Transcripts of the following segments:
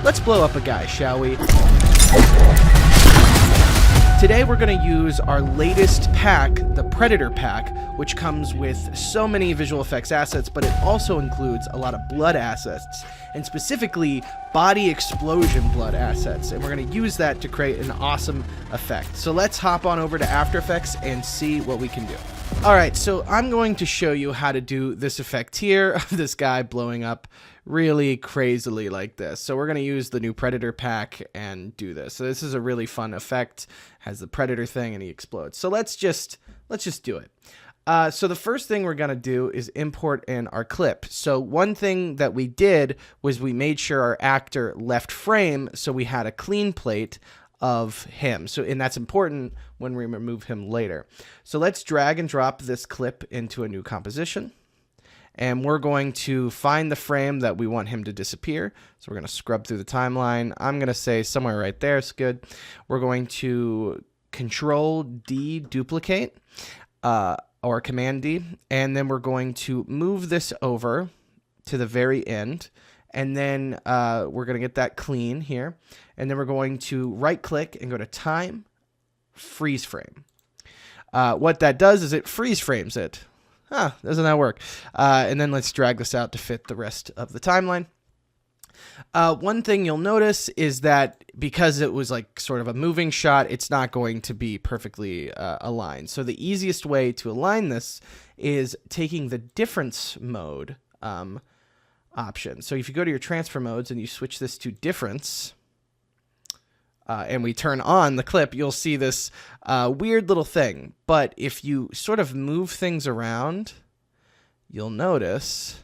let's blow up a guy, shall we? Today we're going to use our latest pack, the Predator pack, which comes with so many visual effects assets, but it also includes a lot of blood assets, and specifically body explosion blood assets, and we're going to use that to create an awesome effect. So let's hop on over to After Effects and see what we can do. Alright, so I'm going to show you how to do this effect here of this guy blowing up really crazily like this. So we're going to use the new Predator pack and do this. So this is a really fun effect. Has the Predator thing and he explodes. So let's just do it. So the first thing we're going to do is import in our clip. So one thing that we did was we made sure our actor left frame so we had a clean plate of him. So, and that's important when we remove him later. So let's drag and drop this clip into a new composition. And we're going to find the frame that we want him to disappear. So we're going to scrub through the timeline. I'm going to say somewhere right there is good. We're going to Control D duplicate or Command D. And then we're going to move this over to the very end. And then we're going to get that clean here. And then we're going to right click and go to Time, Freeze Frame. What that does is it freeze frames it. Doesn't that work? And then let's drag this out to fit the rest of the timeline. One thing you'll notice is that because it was like sort of a moving shot, it's not going to be perfectly aligned. So the easiest way to align this is taking the difference mode option. So if you go to your transfer modes and you switch this to difference, and we turn on the clip, you'll see this weird little thing. But if you sort of move things around, you'll notice.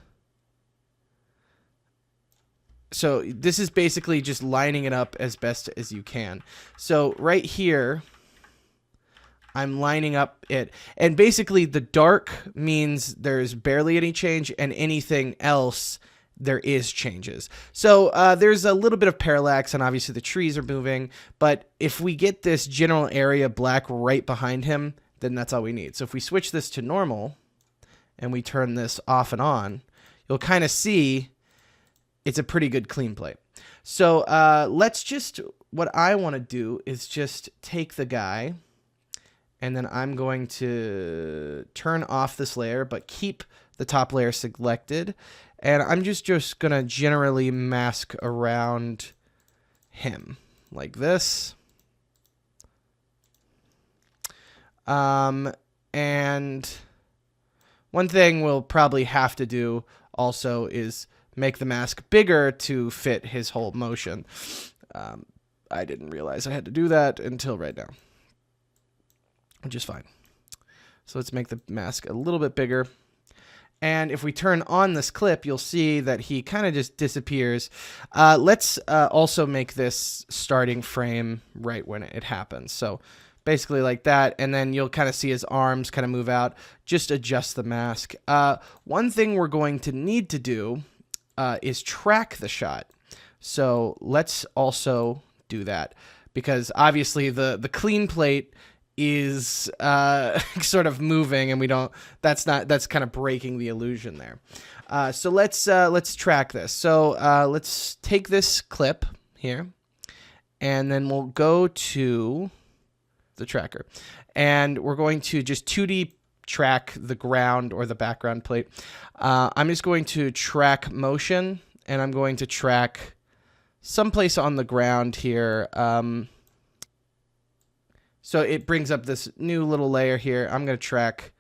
So this is basically just lining it up as best as you can. So right here, I'm lining up it. And basically the dark means there's barely any change, and anything else there is changes. So there's a little bit of parallax, and obviously the trees are moving, but if we get this general area black right behind him, then that's all we need. So if we switch this to normal and we turn this off and on, you'll kind of see it's a pretty good clean plate. So what I want to do is just take the guy, and then I'm going to turn off this layer, but keep the top layer selected. And I'm just going to generally mask around him like this. And one thing we'll probably have to do also is make the mask bigger to fit his whole motion. I didn't realize I had to do that until right now, which is fine. So let's make the mask a little bit bigger. And if we turn on this clip, you'll see that he kind of just disappears. Let's also make this starting frame right when it happens. So basically like that. And then you'll kind of see his arms kind of move out. Just adjust the mask. One thing we're going to need to do is track the shot. So let's also do that, because obviously the clean plate is sort of moving, and that's kind of breaking the illusion there. So let's track this. So let's take this clip here, and then we'll go to the tracker, and we're going to just 2D track the ground or the background plate. I'm just going to track motion, and I'm going to track someplace on the ground here. So it brings up this new little layer here. I'm going to track,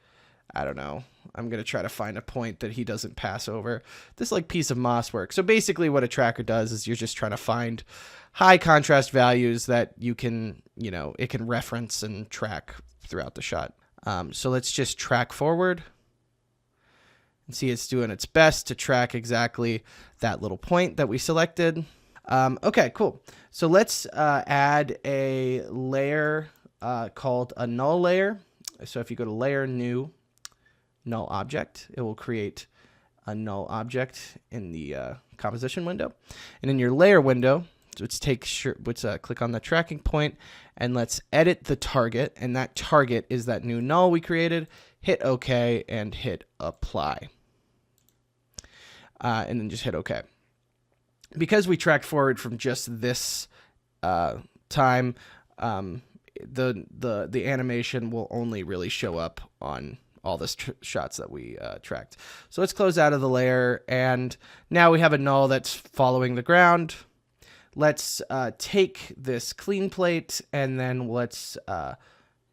I don't know, I'm going to try to find a point that he doesn't pass over. This like piece of moss work. So basically what a tracker does is you're just trying to find high contrast values that you can, it can reference and track throughout the shot. So let's just track forward and see it's doing its best to track exactly that little point that we selected. Okay, cool. So let's add a layer called a null layer. So if you go to Layer, New, Null Object, it will create a null object in the composition window. And in your layer window, let's click on the tracking point, and let's edit the target. And that target is that new null we created. Hit OK and hit Apply. And then just hit OK. because we tracked forward from just this time, the animation will only really show up on all the shots that we tracked. So let's close out of the layer, and now we have a null that's following the ground. Let's take this clean plate, and then let's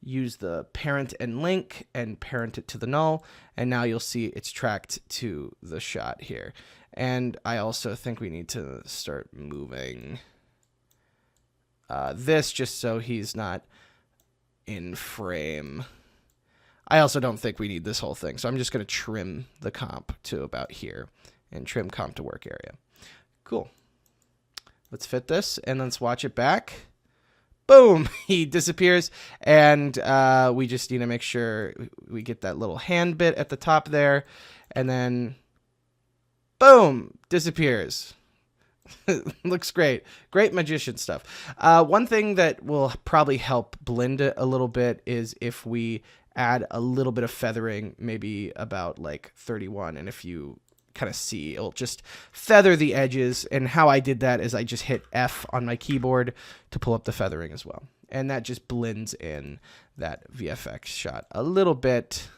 use the parent and link and parent it to the null, and now you'll see it's tracked to the shot here. And I also think we need to start moving this just so he's not in frame. I also don't think we need this whole thing, so I'm just going to trim the comp to about here and trim comp to work area. Cool. Let's fit this, and let's watch it back. Boom! He disappears, and we just need to make sure we get that little hand bit at the top there, and then boom! Disappears. Looks great. Great magician stuff. One thing that will probably help blend it a little bit is if we add a little bit of feathering, maybe about like 31, and if you kind of see, it'll just feather the edges. And how I did that is I just hit F on my keyboard to pull up the feathering as well, and that just blends in that VFX shot a little bit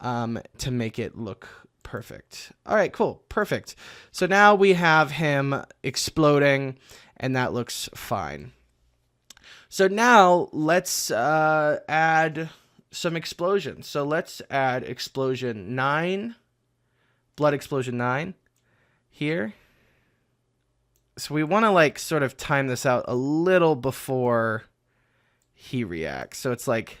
to make it look perfect. All right, cool, perfect. So now we have him exploding, and that looks fine. So now let's add some explosions. So let's add explosion 9. Blood explosion 9 here. So we want to like sort of time this out a little before he reacts. So it's like,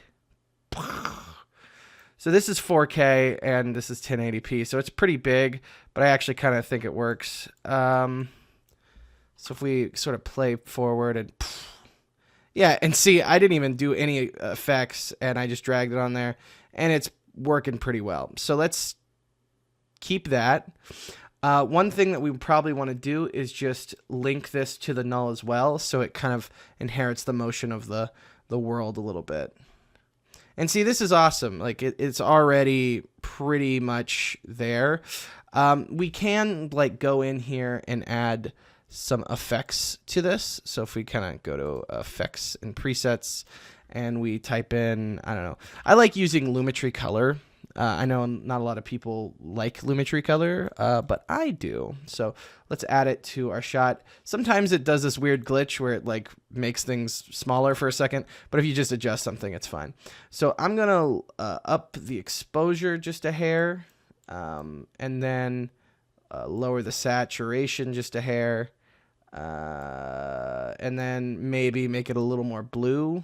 so this is 4K and this is 1080p. So it's pretty big, but I actually kind of think it works. So if we sort of play forward and yeah, and see, I didn't even do any effects and I just dragged it on there and it's working pretty well. So let's keep that. One thing that we probably want to do is just link this to the null as well, so it kind of inherits the motion of the world a little bit. And see, this is awesome. Like it's already pretty much there. We can like go in here and add some effects to this. So if we kind of go to effects and presets and we type in, I don't know, I like using Lumetri color. I know not a lot of people like Lumetri color, but I do. So let's add it to our shot. Sometimes it does this weird glitch where it like makes things smaller for a second, but if you just adjust something, it's fine. So I'm going to up the exposure just a hair, and then lower the saturation just a hair, and then maybe make it a little more blue,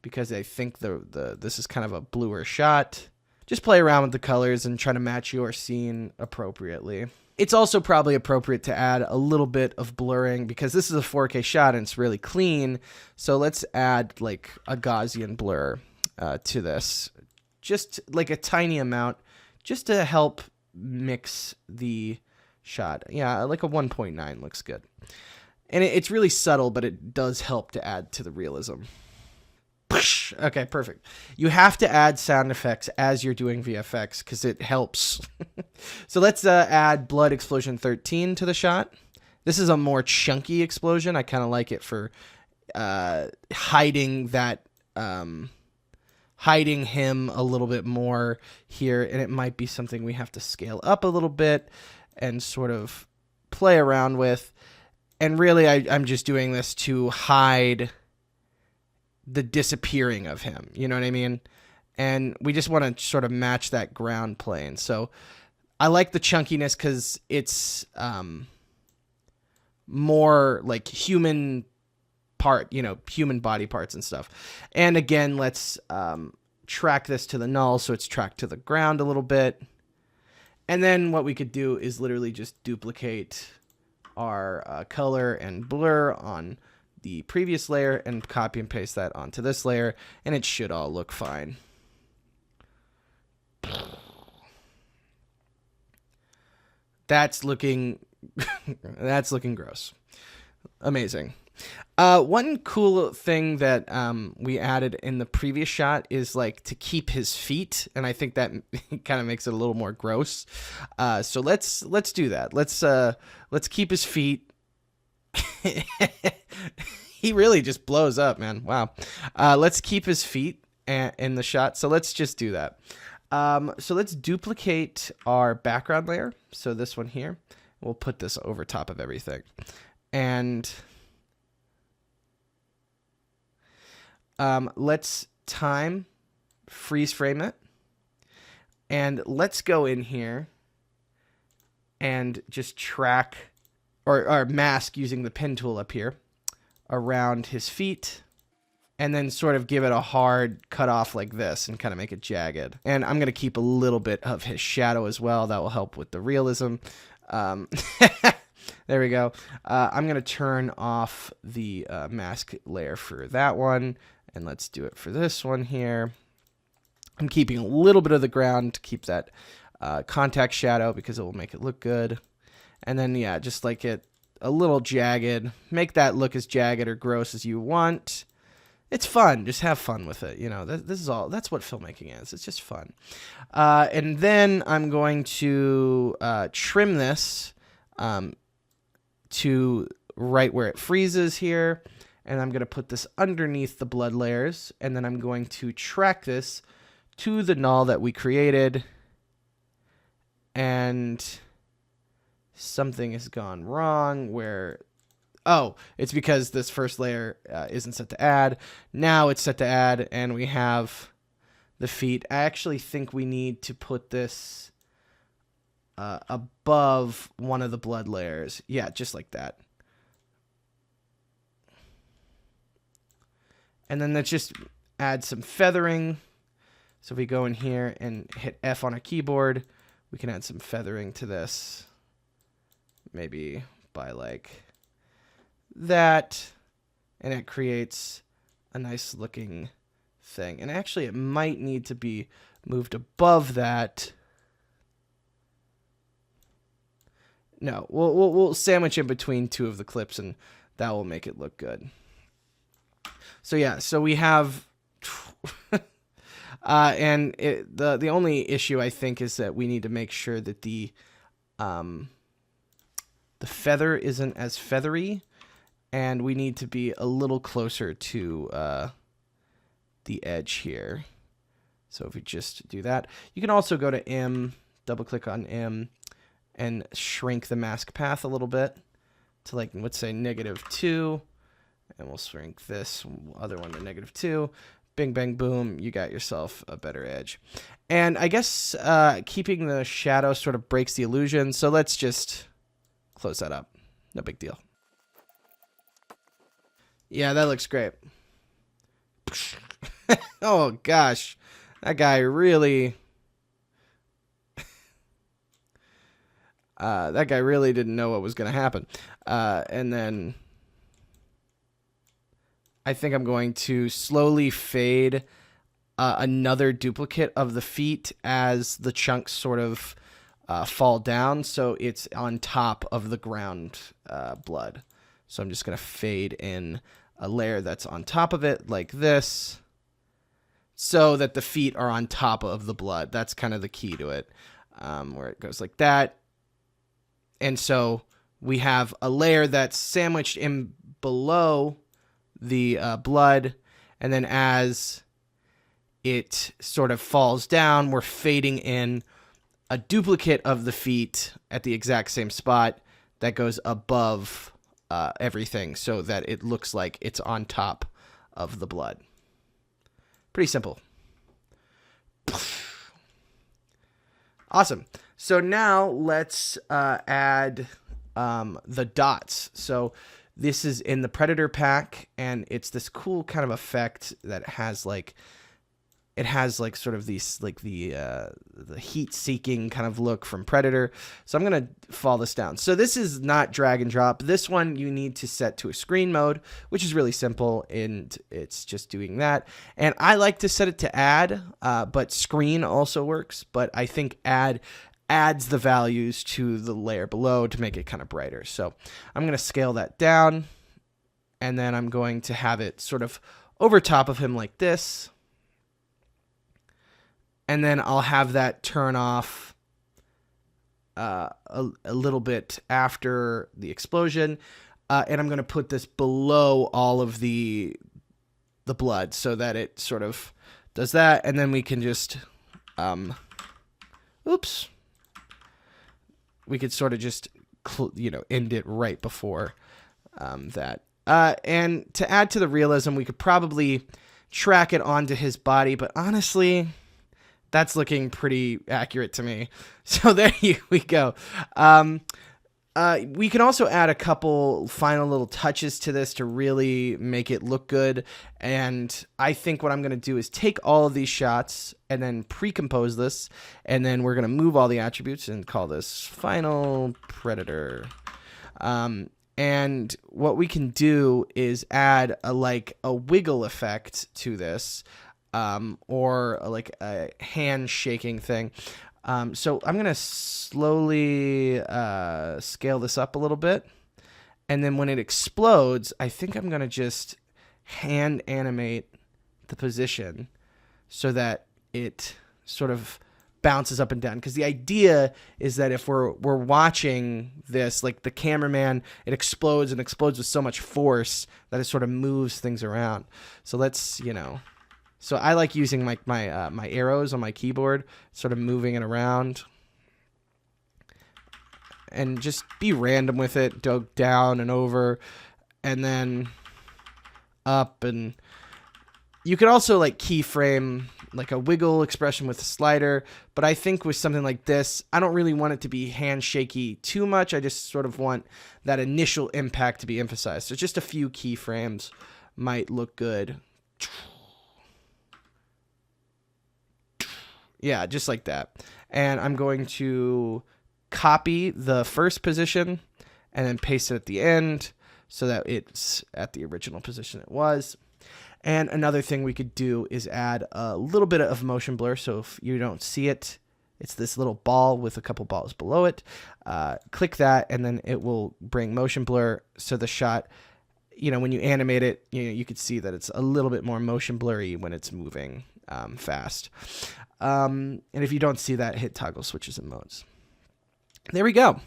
because I think this is kind of a bluer shot. Just play around with the colors and try to match your scene appropriately. It's also probably appropriate to add a little bit of blurring because this is a 4K shot and it's really clean. So let's add like a Gaussian blur to this. Just like a tiny amount, just to help mix the shot. Yeah, like a 1.9 looks good. And it's really subtle, but it does help to add to the realism. Okay, perfect. You have to add sound effects as you're doing VFX because it helps. So let's add blood explosion 13 to the shot. This is a more chunky explosion. I kind of like it for hiding that, hiding him a little bit more here, and it might be something we have to scale up a little bit and sort of play around with. And really, I'm just doing this to hide the disappearing of him, you know what I mean? And we just want to sort of match that ground plane. So I like the chunkiness because it's more like human part, you know, human body parts and stuff. And again, let's track this to the null so it's tracked to the ground a little bit. And then what we could do is literally just duplicate our color and blur on the previous layer and copy and paste that onto this layer, and it should all look fine. That's looking that's looking gross. Amazing. One cool thing that we added in the previous shot is like to keep his feet, and I think that kind of makes it a little more gross. So let's do that. Let's keep his feet. He really just blows up, man. Wow. Let's keep his feet in the shot. So let's just do that. So let's duplicate our background layer. So this one here, we'll put this over top of everything. And let's freeze frame it. And let's go in here and just track or mask using the pen tool up here around his feet, and then sort of give it a hard cut off like this and kind of make it jagged. And I'm going to keep a little bit of his shadow as well. That will help with the realism. There we go. I'm going to turn off the mask layer for that one, and let's do it for this one here. I'm keeping a little bit of the ground to keep that contact shadow because it will make it look good. And then, yeah, just like it a little jagged. Make that look as jagged or gross as you want. It's fun. Just have fun with it. You know, this is all. That's what filmmaking is. It's just fun. And then I'm going to trim this to right where it freezes here. And I'm going to put this underneath the blood layers. And then I'm going to track this to the null that we created. And something has gone wrong where, oh, it's because this first layer isn't set to add. Now it's set to add, and we have the feet. I actually think we need to put this above one of the blood layers. Yeah, just like that. And then let's just add some feathering. So if we go in here and hit F on our keyboard, we can add some feathering to this. Maybe by like that, and it creates a nice looking thing. And actually it might need to be moved above that. No, we'll sandwich in between two of the clips, and that will make it look good. So yeah, so we have and the only issue I think is that we need to make sure that the feather isn't as feathery, and we need to be a little closer to the edge here. So if we just do that, you can also go to M, double click on M, and shrink the mask path a little bit to, like, let's say -2, and we'll shrink this other one to -2. Bing, bang, boom, you got yourself a better edge. And I guess keeping the shadow sort of breaks the illusion, so let's just close that up. No big deal. Yeah, that looks great. Oh, gosh. That guy really... that guy really didn't know what was going to happen. And then I think I'm going to slowly fade another duplicate of the feet as the chunks sort of fall down, so it's on top of the ground blood. So I'm just going to fade in a layer that's on top of it like this, so that the feet are on top of the blood. That's kind of the key to it, where it goes like that. And so we have a layer that's sandwiched in below the blood, and then as it sort of falls down, we're fading in a duplicate of the feet at the exact same spot that goes above everything, so that it looks like it's on top of the blood. Pretty simple. Awesome. So now let's add the dots. So this is in the Predator pack, and it's this cool kind of effect that has like, it has like sort of these, like the heat-seeking kind of look from Predator. So I'm going to fall this down. So this is not drag and drop. This one you need to set to a screen mode, which is really simple, and it's just doing that. And I like to set it to add, but screen also works. But I think add adds the values to the layer below to make it kind of brighter. So I'm going to scale that down, and then I'm going to have it sort of over top of him like this. And then I'll have that turn off a little bit after the explosion. And I'm going to put this below all of the blood so that it sort of does that. And then we can just, oops. We could sort of just, end it right before that. And to add to the realism, we could probably track it onto his body. But honestly, that's looking pretty accurate to me. So there we go. We can also add a couple final little touches to this to really make it look good. And I think what I'm going to do is take all of these shots and then pre-compose this. And then we're going to move all the attributes and call this Final Predator. And what we can do is add a wiggle effect to this. Or like a hand shaking thing. So I'm going to slowly scale this up a little bit. And then when it explodes, I think I'm going to just hand animate the position so that it sort of bounces up and down. Because the idea is that if we're watching this, like the cameraman, it explodes and explodes with so much force that it sort of moves things around. So let's, So I like using my arrows on my keyboard, sort of moving it around. And just be random with it, go down and over, and then up. And you could also keyframe like a wiggle expression with a slider. But I think with something like this, I don't really want it to be handshaky too much. I just sort of want that initial impact to be emphasized. So just a few keyframes might look good. Yeah, just like that. And I'm going to copy the first position and then paste it at the end so that it's at the original position it was. And another thing we could do is add a little bit of motion blur. So if you don't see it, it's this little ball with a couple balls below it. Click that, and then it will bring motion blur. So the shot, when you animate it, you could see that it's a little bit more motion blurry when it's moving fast. And if you don't see that, hit toggle switches and modes. There we go.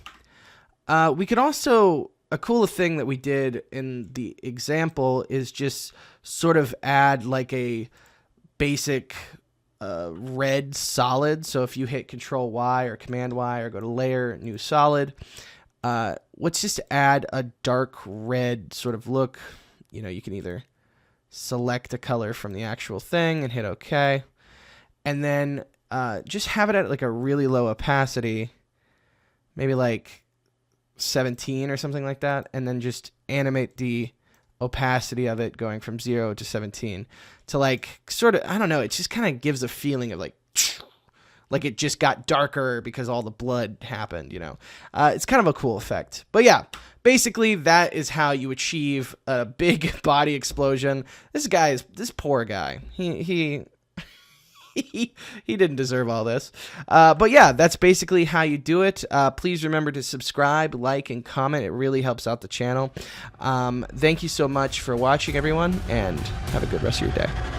We could also, a cool thing that we did in the example is just sort of add like a basic red solid. So if you hit Control Y or Command Y or go to Layer, New Solid, let's just add a dark red sort of look. You can either select a color from the actual thing and hit OK. And then just have it at like a really low opacity, maybe like 17 or something like that. And then just animate the opacity of it going from 0 to 17 to like sort of, I don't know, it just kind of gives a feeling of like it just got darker because all the blood happened, It's kind of a cool effect. But yeah, basically that is how you achieve a big body explosion. This poor guy, he didn't deserve all this. But yeah, that's basically how you do it. Please remember to subscribe, like, and comment. It really helps out the channel. Thank you so much for watching, everyone, and have a good rest of your day.